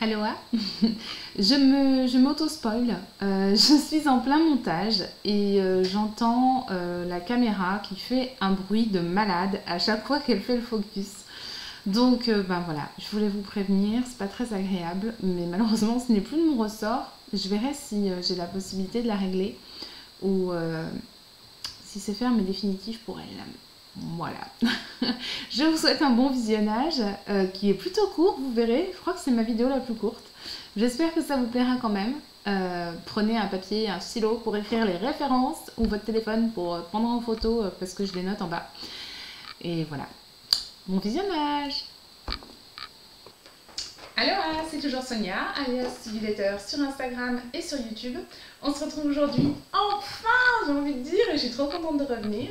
Aloha, je m'auto-spoil. Je suis en plein montage et j'entends la caméra qui fait un bruit de malade à chaque fois qu'elle fait le focus. Donc ben voilà, je voulais vous prévenir, c'est pas très agréable, mais malheureusement ce n'est plus de mon ressort. Je verrai si j'ai la possibilité de la régler ou si c'est ferme et définitif pour elle. Voilà. Je vous souhaite un bon visionnage qui est plutôt court, vous verrez. Je crois que c'est ma vidéo la plus courte. J'espère que ça vous plaira quand même. Prenez un papier, un stylo pour écrire les références ou votre téléphone pour prendre en photo parce que je les note en bas. Et voilà. Bon visionnage! Alors, c'est toujours Sonia, alias Civiletter sur Instagram et sur YouTube. On se retrouve aujourd'hui, enfin, j'ai envie de dire, et je suis trop contente de revenir,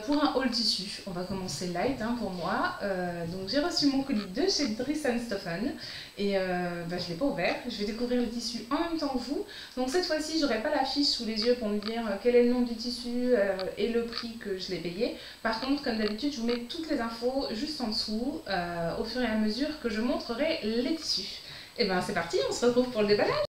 pour un haul tissu. On va commencer light pour moi. Donc j'ai reçu mon colis de chez Dries & Stoffen et je ne l'ai pas ouvert. Je vais découvrir le tissu en même temps que vous. Donc cette fois-ci, je n'aurai pas la fiche sous les yeux pour me dire quel est le nom du tissu et le prix que je l'ai payé. Par contre, comme d'habitude, je vous mets toutes les infos juste en dessous au fur et à mesure que je montrerai les tissus. Et ben c'est parti, on se retrouve pour le déballage.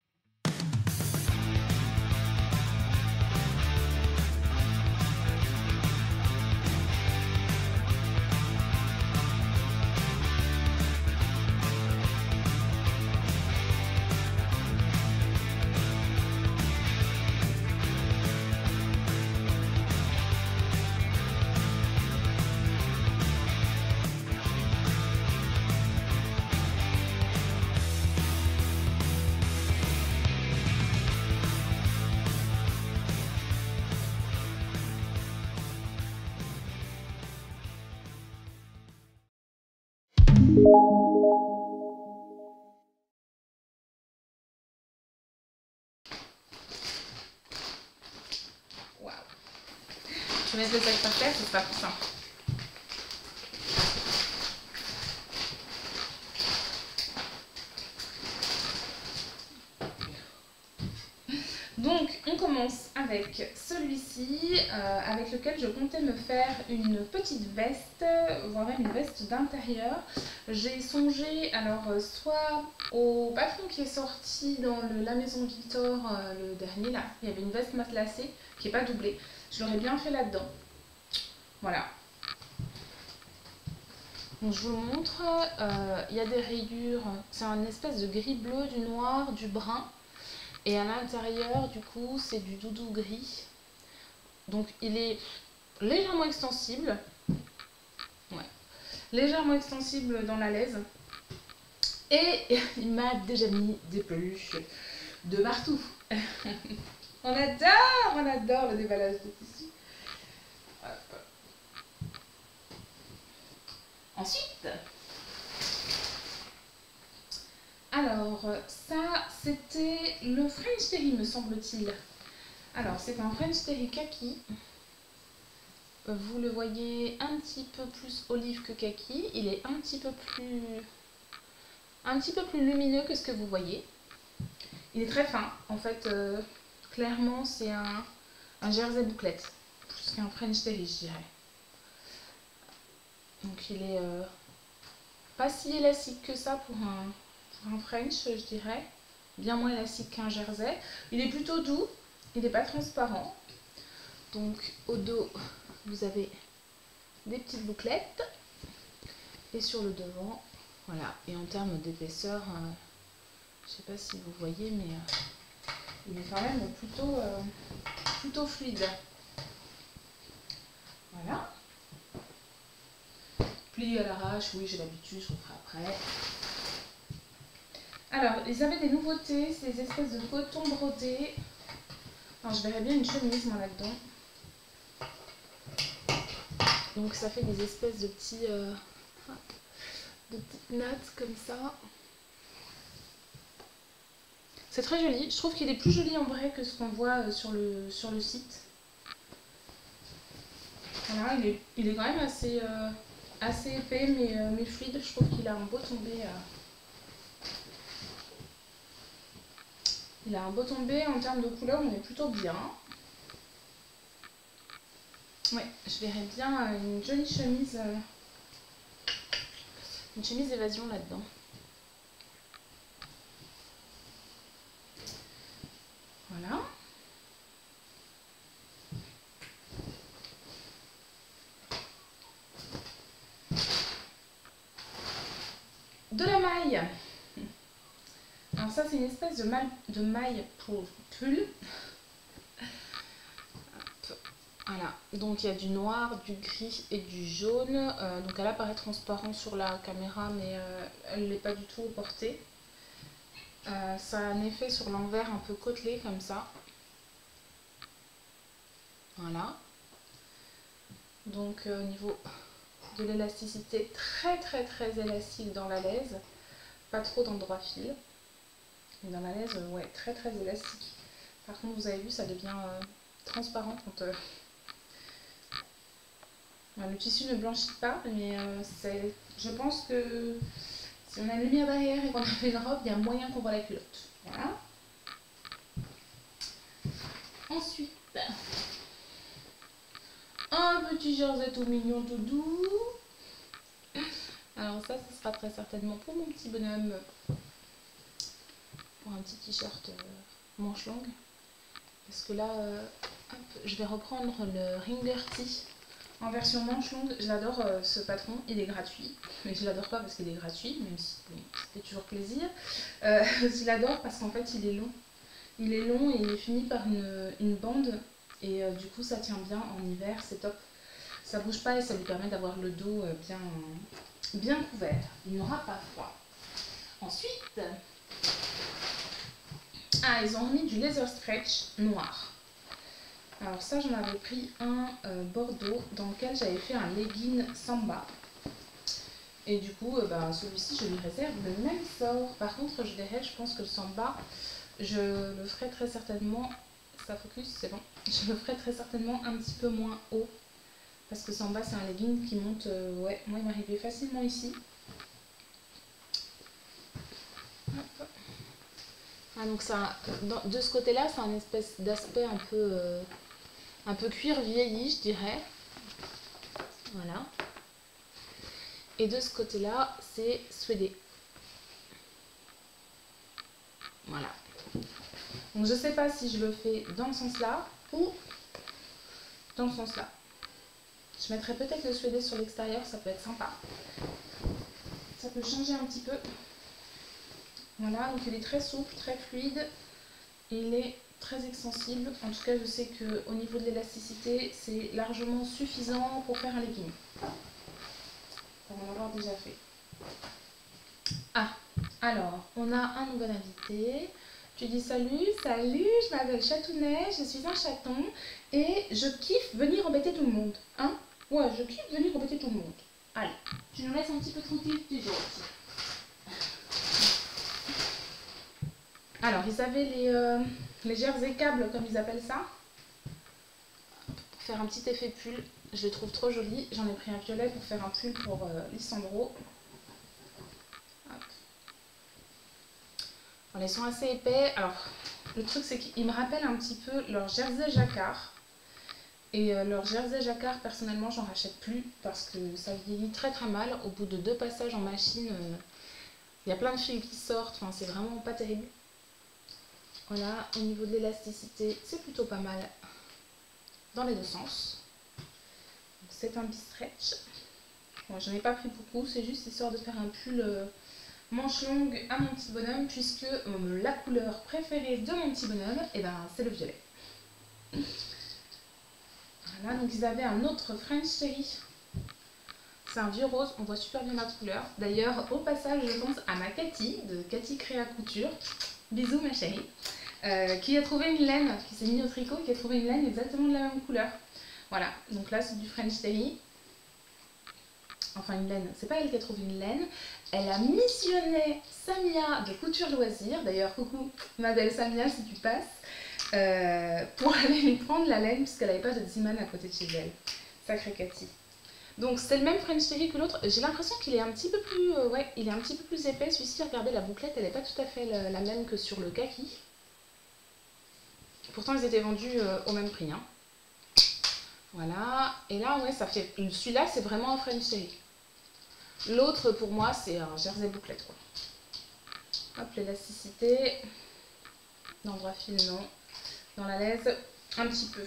Waouh. Je vais mettre le sac par terre, ce sera plus simple. Donc on commence avec celui-ci, avec lequel je comptais me faire une petite veste, voire même une veste d'intérieur. J'ai songé alors soit au patron qui est sorti dans La Maison Victor, le dernier là, il y avait une veste matelassée qui n'est pas doublée. Je l'aurais bien fait là-dedans. Voilà. Donc je vous le montre, il y a des rayures, c'est un espèce de gris bleu, du noir, du brun. Et à l'intérieur, du coup, c'est du doudou gris. Donc, il est légèrement extensible. Ouais. Légèrement extensible dans la laise. Et il m'a déjà mis des peluches de partout. On adore le déballage de tissu. Hop. Ensuite... Alors, ça, c'était le French Terry, me semble-t-il. Alors, c'est un French Terry kaki. Vous le voyez un petit peu plus olive que kaki. Il est un petit peu plus lumineux que ce que vous voyez. Il est très fin. En fait, clairement, c'est un jersey bouclette. Plus qu'un French Terry, je dirais. Donc, il est pas si élastique que ça pour un French, je dirais, bien moins élastique qu'un jersey. Il est plutôt doux, il n'est pas transparent. Donc au dos, vous avez des petites bouclettes. Et sur le devant, voilà. Et en termes d'épaisseur, je ne sais pas si vous voyez, mais il est quand même plutôt fluide. Voilà. Pli à l'arrache, oui, j'ai l'habitude, je le ferai après. Alors, ils avaient des nouveautés, ces espèces de coton brodé. Alors, je verrais bien une chemise, moi, là-dedans. Donc, ça fait des espèces de petites nattes comme ça. C'est très joli. Je trouve qu'il est plus joli en vrai que ce qu'on voit sur le site. Voilà, il est quand même assez épais, mais fluide. Je trouve qu'il a un beau tombé. Il a un beau tombé, en termes de couleur, on est plutôt bien. Ouais, je verrais bien une jolie chemise Une chemise d'évasion là-dedans. De la maille. Alors ça c'est une espèce de maille pour pull. Voilà, donc il y a du noir, du gris et du jaune. Donc elle apparaît transparente sur la caméra, mais elle ne l'est pas du tout au porté. Ça a un effet sur l'envers un peu côtelé comme ça. Voilà. Donc au niveau de l'élasticité, très élastique dans la laise. Pas trop dans le droit fil. Mais dans la laise, ouais, très élastique. Par contre, vous avez vu, ça devient transparent quand... le tissu ne blanchit pas, mais je pense que si on a une lumière derrière et qu'on a fait une robe, il y a moyen qu'on voit la culotte. Voilà. Ensuite, un petit jersey tout mignon, tout doux. Alors ça, ce sera très certainement pour mon petit bonhomme, pour un petit t-shirt manche longue. Parce que là, hop, je vais reprendre le Wrangler Tee en version manche longue. J'adore ce patron, il est gratuit. Mais je l'adore pas parce qu'il est gratuit, même si bon, ça fait toujours plaisir. Je l'adore parce qu'en fait, il est long. Il est long et il est fini par une bande. Et du coup, ça tient bien en hiver, c'est top. Ça bouge pas et ça lui permet d'avoir le dos bien couvert. Il n'aura pas froid. Ensuite, ils ont remis du laser stretch noir. Alors ça, j'en avais pris un bordeaux dans lequel j'avais fait un legging samba. Et du coup, celui-ci, je lui réserve le même sort. Par contre, je pense que le samba, je le ferai très certainement... Ça focus, c'est bon. Je le ferai très certainement un petit peu moins haut. Parce que samba, c'est un legging qui monte... ouais, moi, il m'arrivait facilement ici. Hop. Donc ça, de ce côté-là, c'est un espèce d'aspect un peu cuir vieilli, je dirais. Voilà. Et de ce côté-là, c'est suédé. Voilà. Donc je sais pas si je le fais dans ce sens-là ou dans ce sens-là. Je mettrai peut-être le suédé sur l'extérieur, ça peut être sympa. Ça peut changer un petit peu. Voilà, donc il est très souple, très fluide. Il est très extensible. En tout cas, je sais qu'au niveau de l'élasticité, c'est largement suffisant pour faire un legging. Pour en avoir déjà fait. Alors, on a un nouvel invité. Tu dis salut, je m'appelle Chatounet, je suis un chaton et je kiffe venir embêter tout le monde. Hein? Ouais, je kiffe venir embêter tout le monde. Allez, tu nous laisses un petit peu tranquille, tu es gentil. Alors, ils avaient les jersey câbles, comme ils appellent ça, pour faire un petit effet pull. Je les trouve trop jolis. J'en ai pris un violet pour faire un pull pour Lissandro. Ils sont assez épais. Alors, le truc, c'est qu'ils me rappellent un petit peu leur jersey jacquard. Et leur jersey jacquard, personnellement, j'en rachète plus parce que ça vieillit très mal. Au bout de 2 passages en machine, il y a plein de fils qui sortent. Enfin, c'est vraiment pas terrible. Voilà, au niveau de l'élasticité, c'est plutôt pas mal dans les deux sens. C'est un bi-stretch. Bon, j'en ai pas pris beaucoup, c'est juste histoire de faire un pull manche longue à mon petit bonhomme, puisque la couleur préférée de mon petit bonhomme, c'est le violet. Voilà, donc ils avaient un autre French Terry. C'est un vieux rose, on voit super bien la couleur. D'ailleurs, au passage, je pense à ma Cathy, de Cathy Créa Couture. Bisous ma chérie. Qui a trouvé une laine, qui s'est mise au tricot, qui a trouvé une laine exactement de la même couleur. Voilà, donc là c'est du French Terry. Enfin une laine, c'est pas elle qui a trouvé une laine. Elle a missionné Samia de Couture Loisirs, d'ailleurs coucou ma belle Samia si tu passes, pour aller lui prendre la laine puisqu'elle n'avait pas de Ziman à côté de chez elle. Sacrée Cathy. Donc c'est le même French Terry que l'autre. J'ai l'impression qu'il est un petit peu plus, il est un petit peu plus épais. Celui-ci, regardez la bouclette, elle n'est pas tout à fait la même que sur le kaki. Pourtant ils étaient vendus au même prix. Hein. Voilà. Et là ouais, ça fait. Celui-là c'est vraiment un French Terry. L'autre pour moi c'est un jersey bouclette quoi. Hop, l'élasticité. Dans le droit fil non. Dans la laise un petit peu.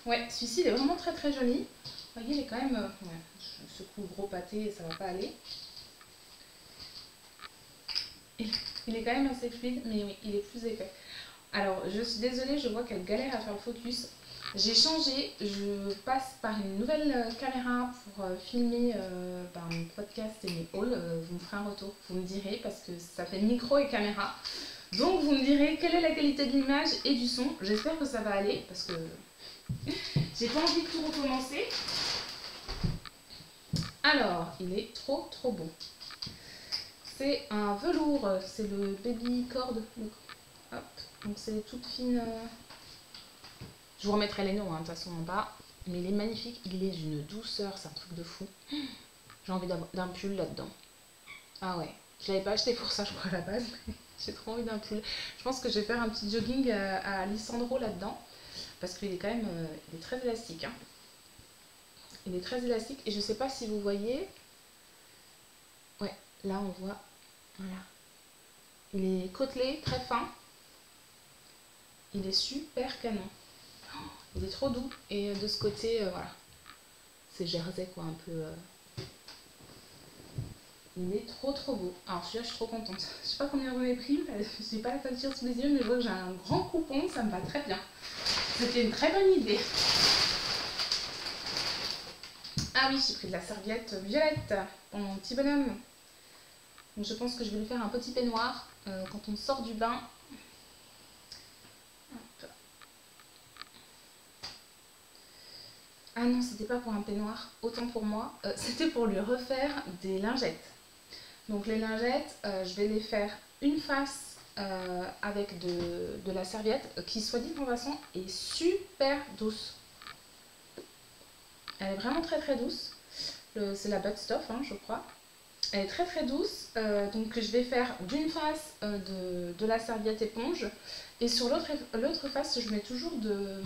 Ouais, celui-ci il est vraiment très joli. Vous voyez, il est quand même... ouais, je secoue le gros pâté et ça va pas aller. Il, il est quand même assez fluide, mais oui, il est plus épais. Alors, je suis désolée, je vois qu'elle galère à faire le focus. J'ai changé, je passe par une nouvelle caméra pour filmer mon podcast et mes hauls. Vous me ferez un retour, vous me direz, parce que ça fait micro et caméra. Donc vous me direz quelle est la qualité de l'image et du son. J'espère que ça va aller, parce que j'ai pas envie de tout recommencer. Alors, il est trop beau. C'est un velours, c'est le baby cord. Hop, donc c'est toute fine. Je vous remettrai les noms, de toute façon en bas. Mais il est magnifique, il est d'une douceur, c'est un truc de fou. J'ai envie d'un pull là-dedans. Ah ouais, je l'avais pas acheté pour ça, je crois, à la base. J'ai trop envie d'un pull. Je pense que je vais faire un petit jogging à Lissandro là-dedans. Parce qu'il est quand même il est très élastique. Hein. Il est très élastique et je sais pas si vous voyez. Ouais, là on voit. Voilà. Il est côtelé, très fin. Il est super canon. Il est trop doux. Et de ce côté, voilà. C'est jersey quoi, un peu. Il est trop beau. Alors celui-là, je suis trop contente. Je sais pas combien vous m'avez pris. Je n'ai pas la facture sous les yeux, mais je vois que j'ai un grand coupon. Ça me va très bien. C'était une très bonne idée. Ah oui, j'ai pris de la serviette violette pour mon petit bonhomme. Donc je pense que je vais lui faire un petit peignoir quand on sort du bain. Hop. Ah non, c'était pas pour un peignoir, autant pour moi. C'était pour lui refaire des lingettes. Donc les lingettes, je vais les faire une face avec de la serviette qui, soit dit en passant, est super douce. Elle est vraiment très douce. C'est la Buttstuff, hein, je crois. Elle est très douce. Donc je vais faire d'une face de la serviette éponge. Et sur l'autre face, je mets toujours de...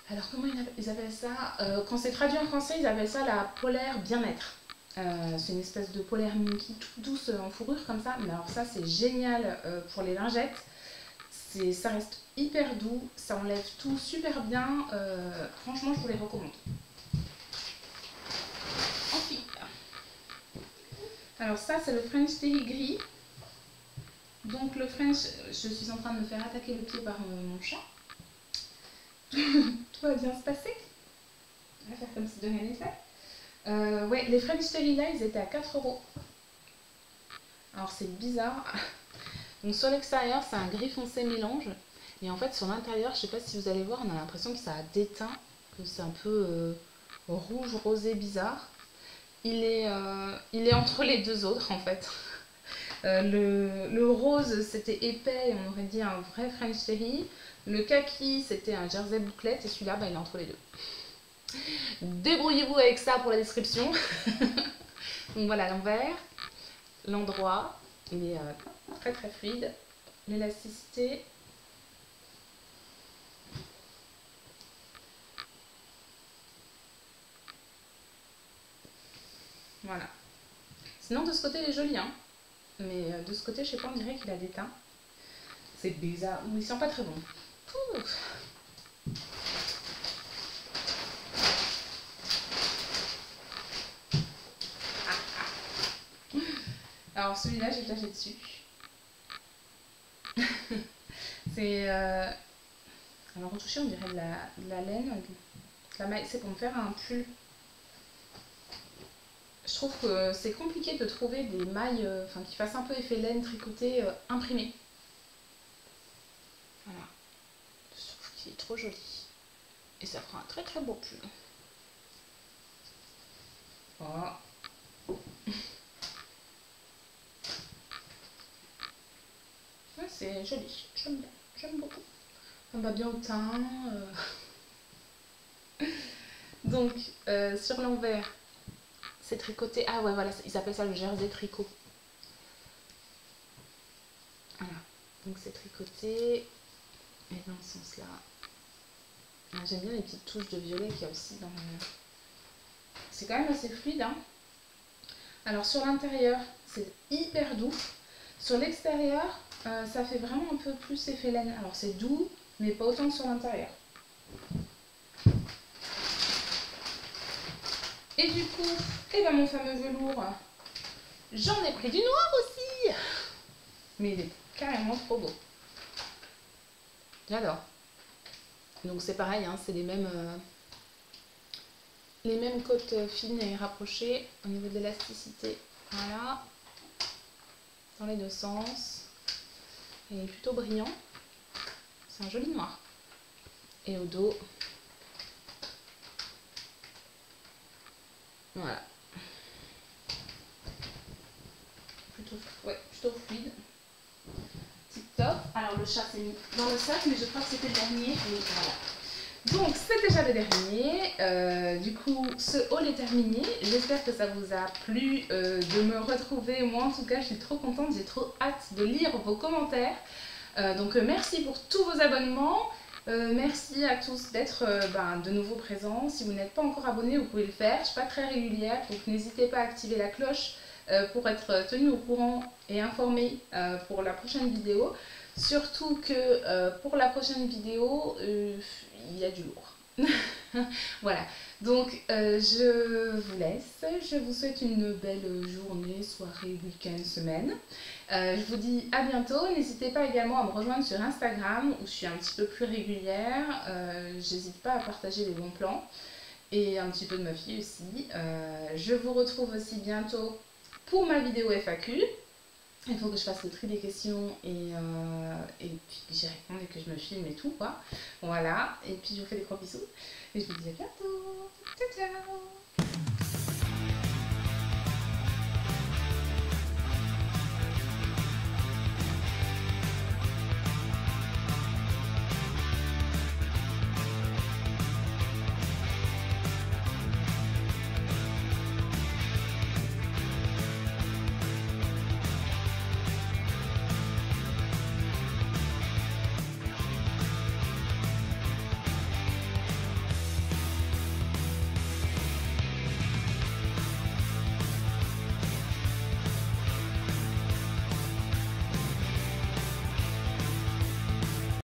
Alors comment ils appellent ça quand c'est traduit en français, ils appellent ça la polaire bien-être. C'est une espèce de polaire Minky toute douce en fourrure comme ça. Mais alors ça, c'est génial pour les lingettes. Ça reste hyper doux, ça enlève tout super bien. Franchement, je vous les recommande. Ensuite, alors ça, c'est le French Terry gris. Donc le French, je suis en train de me faire attaquer le pied par mon chat. Tout va bien se passer. On va faire comme si de rien n'était. Ouais, les French Terry là, ils étaient à 4 €. Alors c'est bizarre. Donc sur l'extérieur, c'est un gris foncé mélange. Et en fait, sur l'intérieur, je sais pas si vous allez voir, on a l'impression que ça a déteint, que c'est un peu rouge, rosé, bizarre. Il est entre les deux autres en fait. Le rose, c'était épais, on aurait dit un vrai French Terry. Le kaki, c'était un jersey bouclette. Et celui-là, il est entre les deux. Débrouillez-vous avec ça pour la description. Donc voilà, l'envers, l'endroit, il est très fluide. L'élasticité. Voilà. Sinon, de ce côté, il est joli, hein. Mais de ce côté, je sais pas, on dirait qu'il a déteint. C'est bizarre. Ou il sent pas très bon. Ouf. Alors celui-là, j'ai flashé dessus. C'est... Alors retouché, on dirait de la laine. De la maille. C'est pour me faire un pull. Je trouve que c'est compliqué de trouver des mailles qui fassent un peu effet laine tricotée imprimées. Voilà. Je trouve qu'il est trop joli. Et ça fera un très beau pull. Voilà. Ouais, c'est joli. J'aime bien. J'aime beaucoup. Ça me va bien au teint. Donc, sur l'envers, c'est tricoté. Ah ouais, voilà, ils appellent ça le jersey tricot. Voilà. Donc c'est tricoté. Et dans ce sens-là. J'aime bien les petites touches de violet qu'il y a aussi dans le... C'est quand même assez fluide, hein. Alors sur l'intérieur, c'est hyper doux. Sur l'extérieur, ça fait vraiment un peu plus effet laine. Alors c'est doux, mais pas autant que sur l'intérieur. Et du coup, mon fameux velours, j'en ai pris du noir aussi. mais il est carrément trop beau. J'adore. Donc c'est pareil, hein, c'est les mêmes côtes fines et rapprochées au niveau de l'élasticité. Voilà, dans les deux sens. Et il est plutôt brillant. C'est un joli noir. Et au dos, voilà. Plutôt fluide. Tip top. Alors le chat s'est mis dans le sac, mais je crois que c'était le dernier. Oui, voilà. Donc c'est déjà le dernier. Du coup, ce haul est terminé. J'espère que ça vous a plu de me retrouver. Moi en tout cas, je suis trop contente. J'ai trop hâte de lire vos commentaires. Donc merci pour tous vos abonnements. Merci à tous d'être de nouveau présents. Si vous n'êtes pas encore abonné, vous pouvez le faire. Je ne suis pas très régulière, donc n'hésitez pas à activer la cloche pour être tenu au courant et informé pour la prochaine vidéo. Surtout que pour la prochaine vidéo, il y a du lourd. Voilà, donc je vous laisse. Je vous souhaite une belle journée, soirée, week-end, semaine. Je vous dis à bientôt. N'hésitez pas également à me rejoindre sur Instagram où je suis un petit peu plus régulière. J'hésite pas à partager les bons plans et un petit peu de ma fille aussi. Je vous retrouve aussi bientôt pour ma vidéo FAQ. Il faut que je fasse le tri des questions et puis j'y réponds et que je me filme et tout quoi. Voilà, et puis je vous fais des gros bisous et je vous dis à bientôt. Ciao ciao.